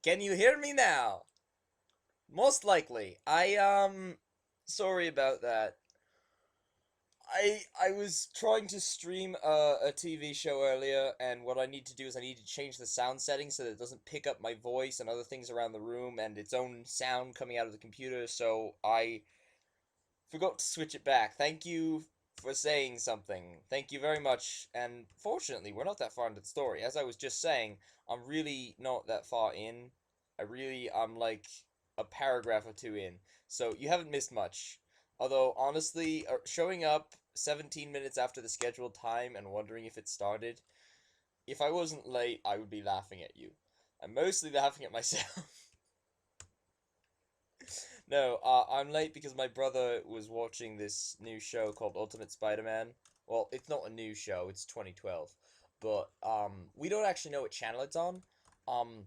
Can you hear me now? Most likely. Sorry about that. I was trying to stream a TV show earlier, and what I need to do is I need to change the sound settings so that it doesn't pick up my voice and other things around the room and its own sound coming out of the computer, so I forgot to switch it back. Thank you for saying something. Thank you very much. And fortunately, we're not that far into the story. As I was just saying, I'm really not that far in. I'm like a paragraph or two in. So you haven't missed much. Although, honestly, showing up 17 minutes after the scheduled time and wondering if it started, if I wasn't late, I would be laughing at you. I'm mostly laughing at myself. No, I'm late because my brother was watching this new show called Ultimate Spider-Man. Well, it's not a new show, it's 2012. But, we don't actually know what channel it's on. Um,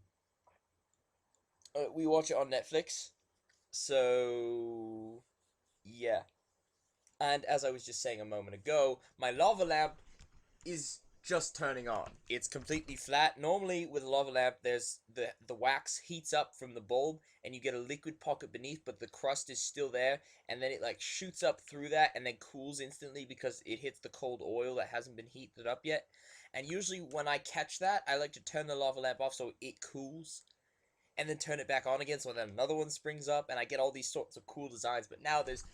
we watch it on Netflix. So, yeah. And as I was just saying a moment ago, my lava lamp is just turning on. It's completely flat. Normally, with a lava lamp, there's the wax heats up from the bulb, and you get a liquid pocket beneath, but the crust is still there, and then it like shoots up through that, and then cools instantly because it hits the cold oil that hasn't been heated up yet. And usually, when I catch that, I like to turn the lava lamp off so it cools, and then turn it back on again, so then another one springs up, and I get all these sorts of cool designs. But now there's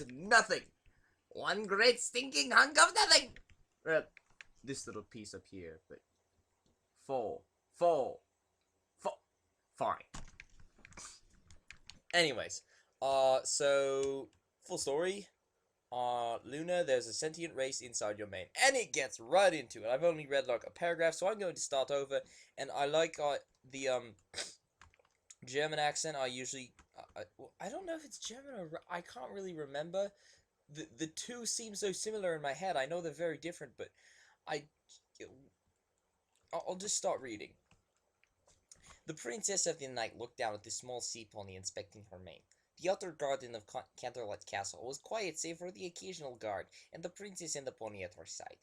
nothing. One great stinking hunk of nothing. This little piece up here, but full, fine. Anyways, so full story. Luna, there's a sentient race inside your main, and it gets right into it. I've only read like a paragraph, so I'm going to start over. And I like the German accent. I don't know if it's German or I can't really remember. The two seem so similar in my head. I know they're very different, but I I'll just start reading. The Princess of the Night looked down at the small sea pony inspecting her mane. The outer garden of Canterlot Castle was quiet save for the occasional guard, and the princess and the pony at her side.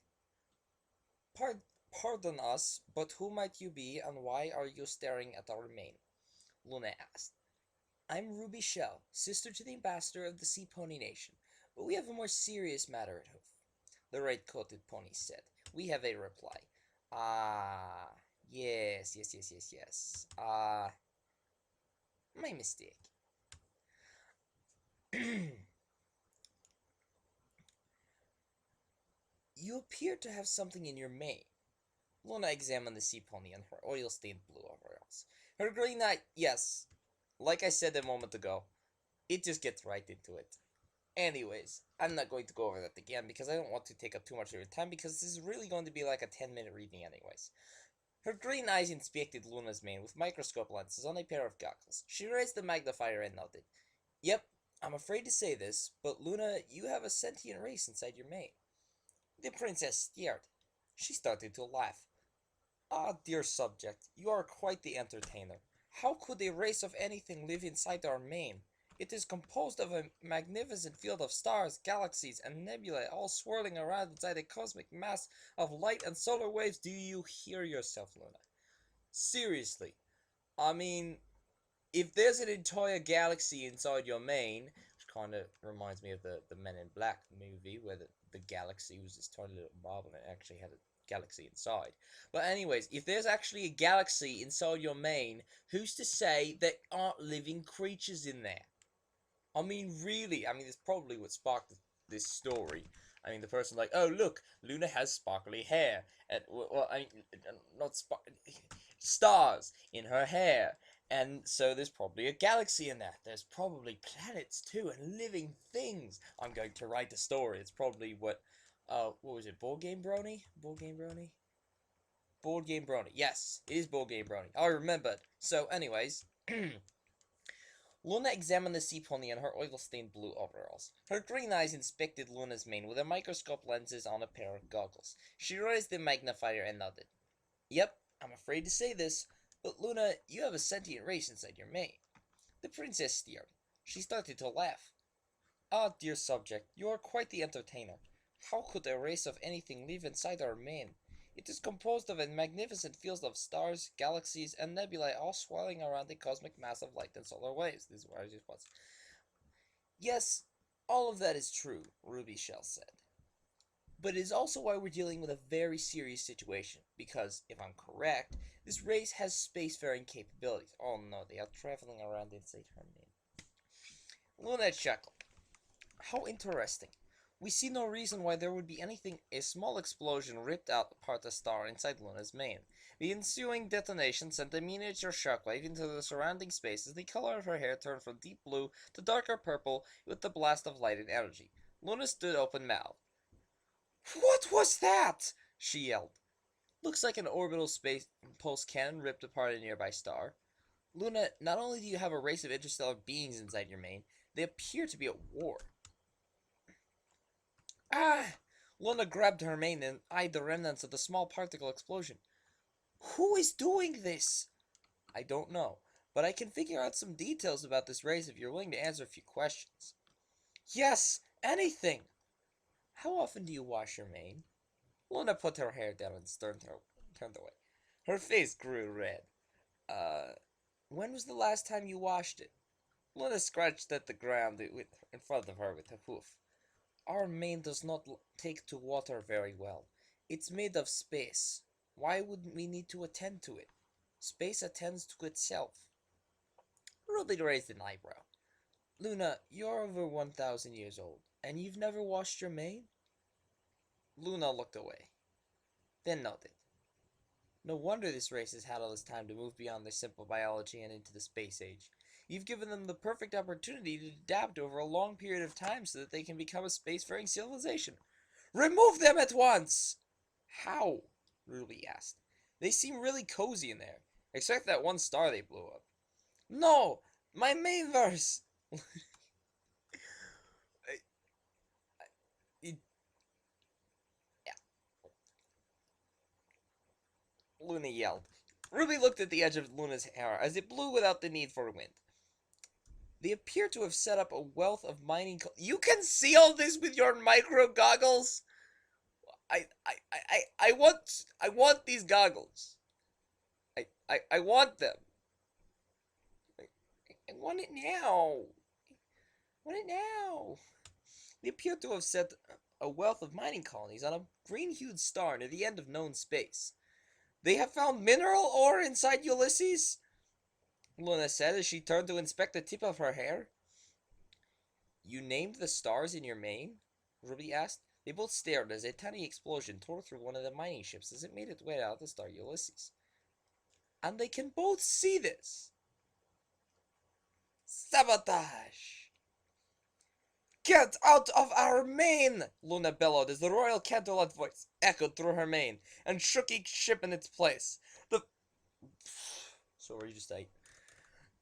Pardon us, but who might you be, and why are you staring at our mane? Luna asked. I'm Ruby Shell, sister to the ambassador of the Sea Pony Nation, but we have a more serious matter at hoof. The red-coated pony said. We have a reply. Ah, yes. My mistake. You appear to have something in your mane. Luna examined the sea pony and her oil-stained blue overalls. Her green eye, yes, like I said a moment ago, it just gets right into it. Anyways, I'm not going to go over that again because I don't want to take up too much of your time because this is really going to be like a 10-minute reading anyways. Her green eyes inspected Luna's mane with microscope lenses on a pair of goggles. She raised the magnifier and nodded. Yep, I'm afraid to say this, but Luna, you have a sentient race inside your mane. The princess stared. She started to laugh. Ah, dear subject, you are quite the entertainer. How could a race of anything live inside our mane? It is composed of a magnificent field of stars, galaxies, and nebulae all swirling around inside a cosmic mass of light and solar waves. Do you hear yourself, Luna? Seriously. I mean, if there's an entire galaxy inside your mane, which kind of reminds me of the Men in Black movie, where the galaxy was this tiny little blob and it actually had a galaxy inside. But anyways, if there's actually a galaxy inside your mane, who's to say there aren't living creatures in there? I mean, really, it's probably what sparked this story. I mean, the person like, oh look, Luna has sparkly hair, and well, not stars in her hair, and so there's probably a galaxy in that. There's probably planets too, and living things. I'm going to write the story. It's probably what was it? Board Game Brony? Board Game Brony? Board Game Brony. Yes, it is Board Game Brony. I remembered. So, anyways. Luna examined the sea pony in her oil-stained blue overalls. Her green eyes inspected Luna's mane with a microscope lenses on a pair of goggles. She raised the magnifier and nodded. Yep, I'm afraid to say this, but Luna, you have a sentient race inside your mane. The princess stared. She started to laugh. Ah, dear subject, you are quite the entertainer. How could a race of anything live inside our mane? It is composed of a magnificent field of stars, galaxies, and nebulae all swirling around the cosmic mass of light and solar waves. This is what I just was. Yes, all of that is true, Ruby Shell said. But it is also why we're dealing with a very serious situation, because, if I'm correct, this race has spacefaring capabilities. Oh no, they are traveling around inside her name. Luna chuckled. How interesting. We see no reason why there would be anything. A small explosion ripped out apart a star inside Luna's main. The ensuing detonation sent a miniature shockwave into the surrounding space as the color of her hair turned from deep blue to darker purple with the blast of light and energy. Luna stood open-mouthed. What was that? She yelled. Looks like an orbital space pulse cannon ripped apart a nearby star. Luna, not only do you have a race of interstellar beings inside your main, they appear to be at war. Ah! Luna grabbed her mane and eyed the remnants of the small particle explosion. Who is doing this? I don't know, but I can figure out some details about this race if you're willing to answer a few questions. Yes, anything! How often do you wash your mane? Luna put her hair down and turned away. Her face grew red. When was the last time you washed it? Luna scratched at the ground in front of her with a hoof. Our mane does not take to water very well. It's made of space. Why would we need to attend to it? Space attends to itself. Ruby raised an eyebrow. Luna, you're over 1,000 years old, and you've never washed your mane? Luna looked away, then nodded. No wonder this race has had all this time to move beyond their simple biology and into the space age. You've given them the perfect opportunity to adapt over a long period of time so that they can become a spacefaring civilization. Remove them at once! How? Ruby asked. They seem really cozy in there, except that one star they blew up. No! My main verse! Luna yelled. Ruby looked at the edge of Luna's hair as it blew without the need for wind. They appear to have set up a wealth of mining. You can see all this with your micro goggles. I want these goggles. I want them. I want it now. I want it now. They appear to have set a wealth of mining colonies on a green-hued star near the end of known space. They have found mineral ore inside Ulysses? Luna said as she turned to inspect the tip of her hair. You named the stars in your main? Ruby asked. They both stared as a tiny explosion tore through one of the mining ships as it made its way out of the star Ulysses. And they can both see this. Sabotage! Get out of our main! Luna bellowed as the royal Canterlot voice echoed through her main and shook each ship in its place.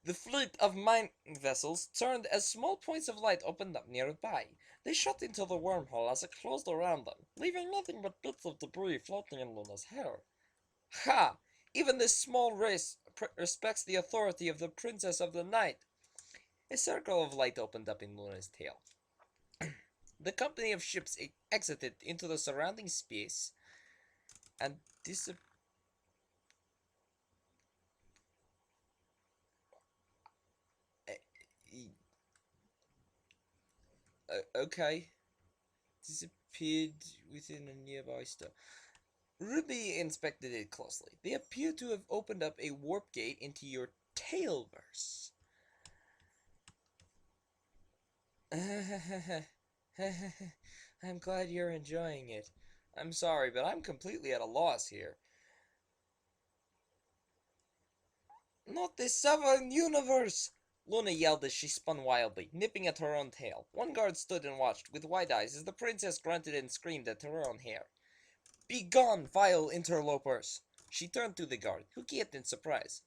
The fleet of mine vessels turned as small points of light opened up nearby. They shot into the wormhole as it closed around them, leaving nothing but bits of debris floating in Luna's hair. Ha! Even this small race respects the authority of the Princess of the Night. A circle of light opened up in Luna's tail. The company of ships exited into the surrounding space and disappeared. Okay. Disappeared within a nearby star. Ruby inspected it closely. They appear to have opened up a warp gate into your Tailverse. I'm glad you're enjoying it. I'm sorry, but I'm completely at a loss here. Not this Southern universe! Luna yelled as she spun wildly, nipping at her own tail. One guard stood and watched, with wide eyes, as the princess grunted and screamed at her own hair. Begone, vile interlopers! She turned to the guard, who gaped in surprise.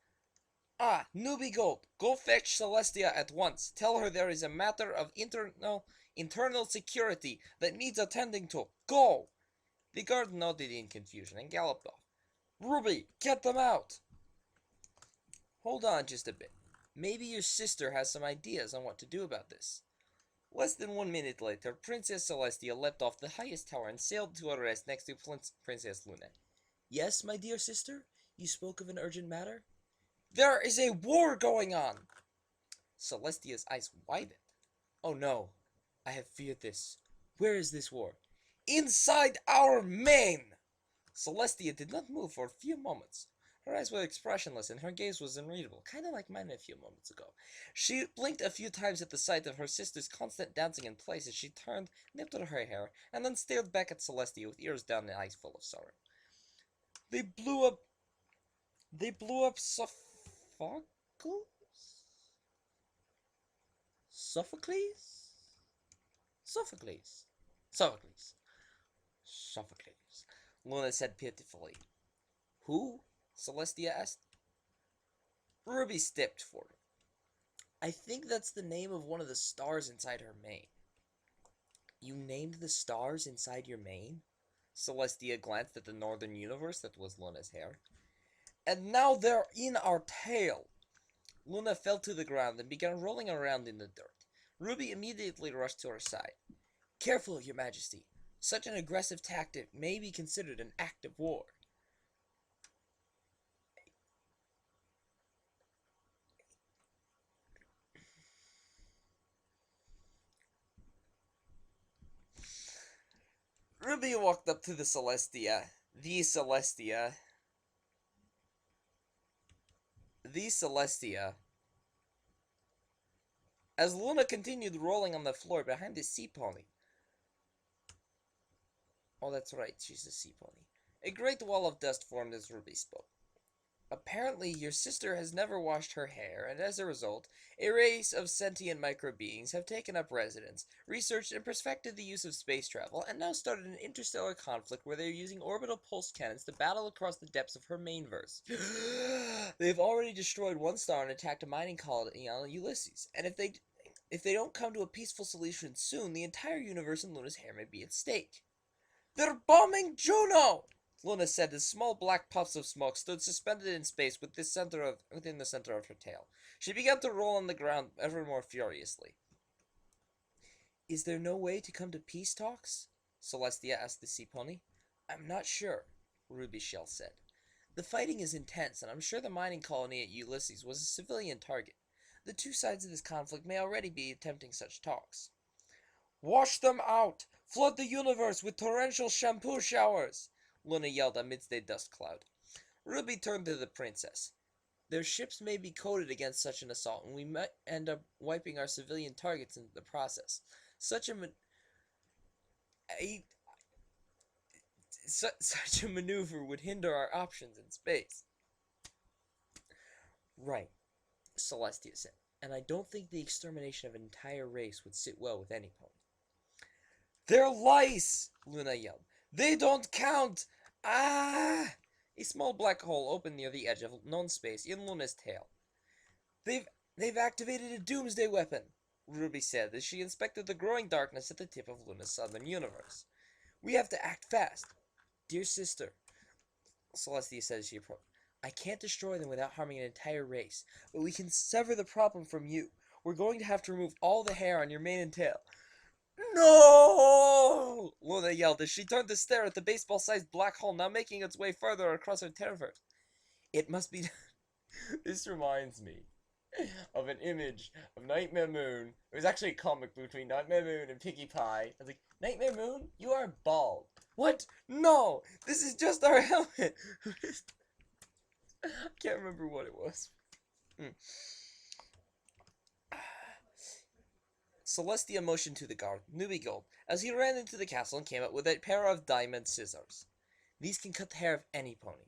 Ah, Newbie Gold, go fetch Celestia at once. Tell her there is a matter of internal security that needs attending to. Go! The guard nodded in confusion and galloped off. Ruby, get them out! Hold on just a bit. Maybe your sister has some ideas on what to do about this. Less than 1 minute later, Princess Celestia leapt off the highest tower and sailed to a rest next to Princess Luna. Yes, my dear sister? You spoke of an urgent matter? There is a war going on! Celestia's eyes widened. Oh no, I have feared this. Where is this war? Inside our main! Celestia did not move for a few moments. Her eyes were expressionless and her gaze was unreadable, kind of like mine a few moments ago. She blinked a few times at the sight of her sister's constant dancing in place as she turned, nipped at her hair, and then stared back at Celestia with ears down and eyes full of sorrow. They blew up... They blew up Sophocles? Sophocles? Sophocles. Sophocles. Sophocles. Luna said pitifully. Who? Celestia asked. Ruby stepped forward. I think that's the name of one of the stars inside her mane. You named the stars inside your mane? Celestia glanced at the northern universe that was Luna's hair. And now they're in our tail. Luna fell to the ground and began rolling around in the dirt. Ruby immediately rushed to her side. Careful, Your Majesty. Such an aggressive tactic may be considered an act of war. Ruby walked up to the Celestia. As Luna continued rolling on the floor behind the sea pony. Oh, that's right, she's a sea pony. A great wall of dust formed as Ruby spoke. Apparently, your sister has never washed her hair, and as a result, a race of sentient micro-beings have taken up residence, researched and perfected the use of space travel, and now started an interstellar conflict where they are using orbital pulse cannons to battle across the depths of her mainverse. They have already destroyed one star and attacked a mining colony on Ulysses, and if they don't come to a peaceful solution soon, the entire universe and Luna's hair may be at stake. They're bombing Juno! Luna said as small black puffs of smoke stood suspended in space within the center of her tail. She began to roll on the ground ever more furiously. Is there no way to come to peace talks? Celestia asked the sea pony. I'm not sure, Ruby Shell said. The fighting is intense, and I'm sure the mining colony at Ulysses was a civilian target. The two sides of this conflict may already be attempting such talks. Wash them out! Flood the universe with torrential shampoo showers! Luna yelled amidst a dust cloud. Ruby turned to the princess. Their ships may be coded against such an assault, and we might end up wiping our civilian targets in the process. Such a maneuver would hinder our options in space. Right, Celestia said, and I don't think the extermination of an entire race would sit well with any pony. They're lice! Luna yelled. They don't count! Ah! A small black hole opened near the edge of known space in Luna's tail. They've activated a doomsday weapon, Ruby said as she inspected the growing darkness at the tip of Luna's southern universe. We have to act fast. Dear sister, Celestia said as she approached, I can't destroy them without harming an entire race, but we can sever the problem from you. We're going to have to remove all the hair on your mane and tail. No! Luna yelled as she turned to stare at the baseball-sized black hole now making its way further across her terriverse. It must be... This reminds me of an image of Nightmare Moon. It was actually a comic between Nightmare Moon and Piggy Pie. I was like, Nightmare Moon, you are bald. What? No! This is just our helmet! I can't remember what it was. Celestia motioned to the guard, Newbie Gold, as he ran into the castle and came out with a pair of diamond scissors. These can cut the hair of any pony.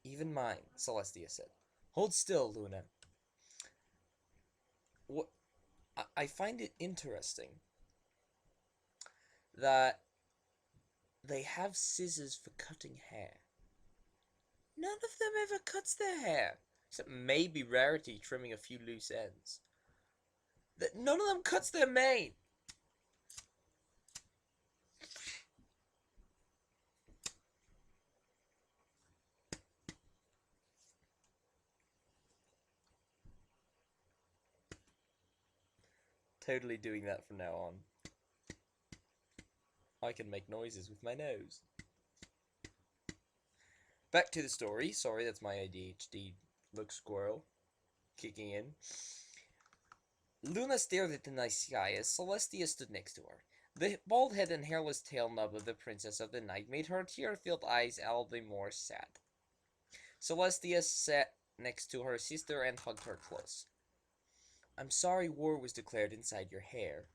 Even mine, Celestia said. Hold still, Luna. What? I find it interesting that they have scissors for cutting hair. None of them ever cuts their hair, except maybe Rarity trimming a few loose ends. None of them cuts their mane. Totally doing that from now on. I can make noises with my nose. back to the story. Sorry, that's my ADHD look squirrel kicking in. Luna stared at the night sky as Celestia stood next to her. The bald head and hairless tail nub of the Princess of the Night made her tear-filled eyes all the more sad. Celestia sat next to her sister and hugged her close. I'm sorry war was declared inside your hair.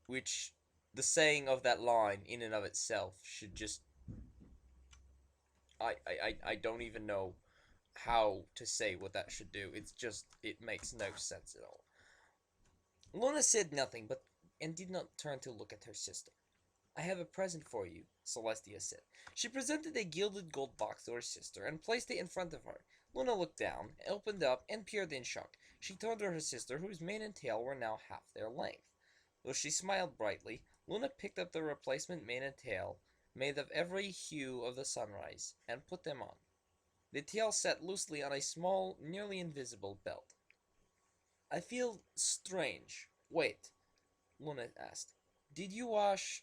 Which, the saying of that line, in and of itself, should just... I don't even know how to say what that should do. It's just, it makes no sense at all. Luna said nothing, but and did not turn to look at her sister. I have a present for you, Celestia said. She presented a gilded gold box to her sister and placed it in front of her. Luna looked down, opened up, and peered in shock. She turned to her sister, whose mane and tail were now half their length. Though she smiled brightly, Luna picked up the replacement mane and tail, made of every hue of the sunrise, and put them on. The tail sat loosely on a small, nearly invisible belt. I feel strange. Wait, Luna asked. Did you wash...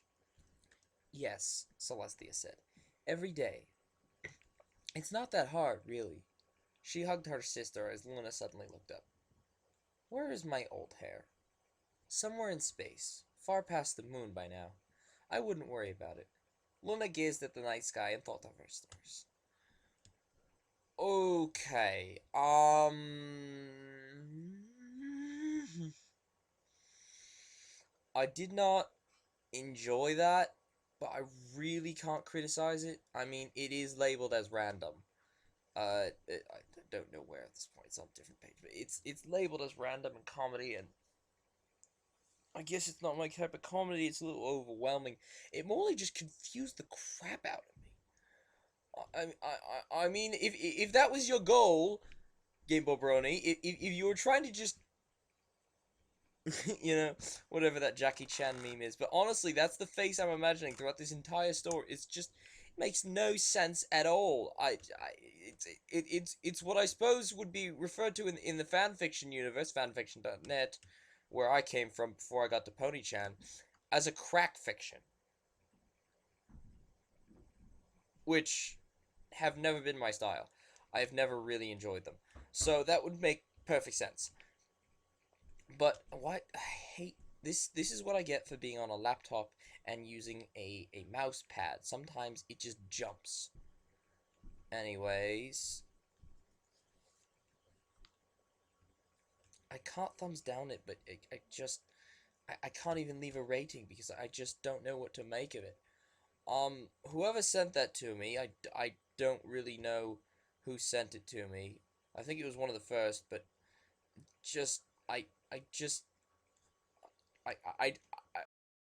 Yes, Celestia said. Every day. It's not that hard, really. She hugged her sister as Luna suddenly looked up. Where is my old hair? Somewhere in space, far past the moon by now. I wouldn't worry about it. Luna gazed at the night sky and thought of her stars. Okay, I did not enjoy that, but I really can't criticize it. I mean, it is labeled as random. I don't know where at this point. It's on a different page, but it's labeled as random and comedy, and I guess it's not my type of comedy. It's a little overwhelming. It morally just confused the crap out of me. I mean, if that was your goal, Game Boy Brony, if you were trying to just you know, whatever that Jackie Chan meme is. But honestly, that's the face I'm imagining throughout this entire story. It's just it makes no sense at all. It's what I suppose would be referred to in the fanfiction universe, fanfiction.net, where I came from before I got to ponychan, as a crack fiction, which have never been my style. I have never really enjoyed them. So that would make perfect sense. But what I hate this is what I get for being on a laptop and using a mouse pad. Sometimes it just jumps. Anyways, I can't thumbs down it, but I can't even leave a rating because I just don't know what to make of it. Whoever sent that to me, I don't really know who sent it to me. I think it was one of the first, but just I just I